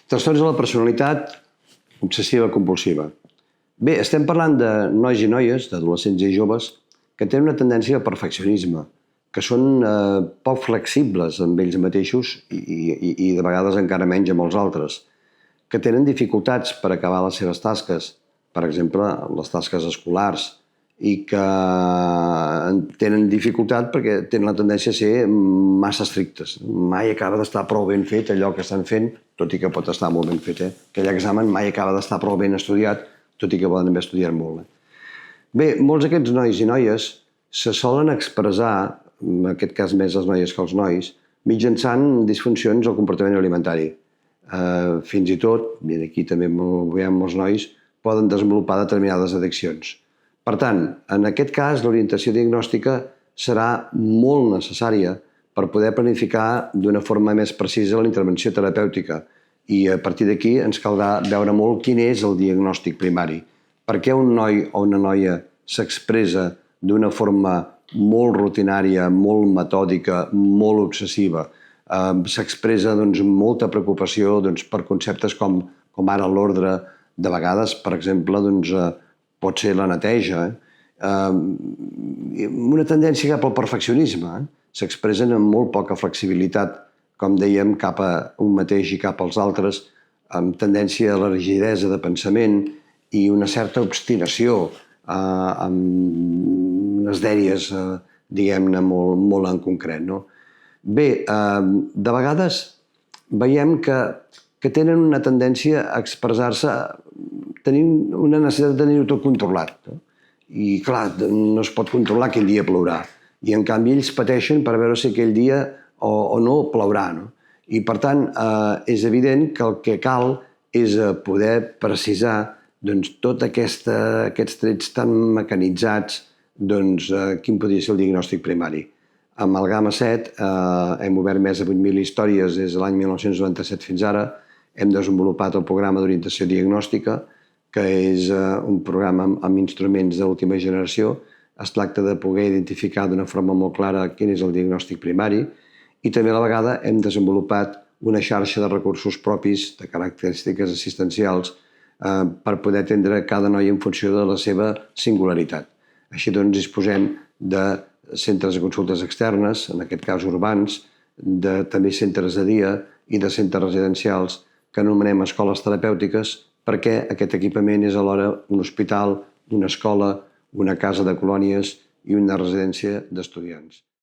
Trastorns de la personalitat obsessiva compulsiva. Bé, estem parlant de nois i noies, d'adolescents i joves, que tenen una tendència al perfeccionisme, que són poc flexibles amb ells mateixos i de vegades encara menys amb els altres, que tenen dificultats per acabar les seves tasques, per exemple, les tasques escolars, i que tenen dificultat perquè tenen la tendència a ser massa estrictes. Mai acaba d'estar prou ben fet allò que estan fent, tot i que pot estar molt ben fet. Aquell examen mai acaba d'estar prou ben estudiat, tot i que poden haver estudiat molt. Bé, molts d'aquests nois i noies se solen expressar, en aquest cas més les noies que els nois, mitjançant disfuncions al comportament alimentari. Fins i tot, i aquí també ho veiem molts nois, poden desenvolupar determinades addiccions. Per tant, en aquest cas, l'orientació diagnòstica serà molt necessària per poder planificar d'una forma més precisa la intervenció terapèutica i a partir d'aquí ens caldrà veure molt quin és el diagnòstic primari. Per què un noi o una noia s'expressa d'una forma molt rutinària, molt metòdica, molt obsessiva? S'expressa amb molta preocupació per conceptes com ara l'ordre. De vegades, per exemple, pot ser la neteja. Una tendència cap al perfeccionisme. S'expressen amb molt poca flexibilitat, com dèiem, cap a un mateix i cap als altres, amb tendència a la rigidesa de pensament i una certa obstinació, amb unes dèries, diguem-ne, molt en concret. Bé, de vegades veiem que tenen una tendència a expressar-se, tenint una necessitat de tenir-ho tot controlat. I, clar, no es pot controlar quin dia plourà. I, en canvi, ells pateixen per veure si aquell dia o no plourà. I, per tant, és evident que el que cal és poder precisar tots aquests trets tan mecanitzats, quin podria ser el diagnòstic primari. Amb el Gamma-7 hem obert més de 8.000 històries des de l'any 1997 fins ara. Hem desenvolupat el programa d'orientació diagnòstica, que és un programa amb instruments d'última generació. Es tracta de poder identificar d'una forma molt clara quin és el diagnòstic primari i també a la vegada hem desenvolupat una xarxa de recursos propis de característiques assistencials per poder atendre cada noi en funció de la seva singularitat. Així doncs disposem de centres de consultes externes, en aquest cas urbans, de també centres de dia i de centres residencials que anomenem escoles terapèutiques perquè aquest equipament és alhora un hospital, una escola, una casa de colònies i una residència d'estudiants.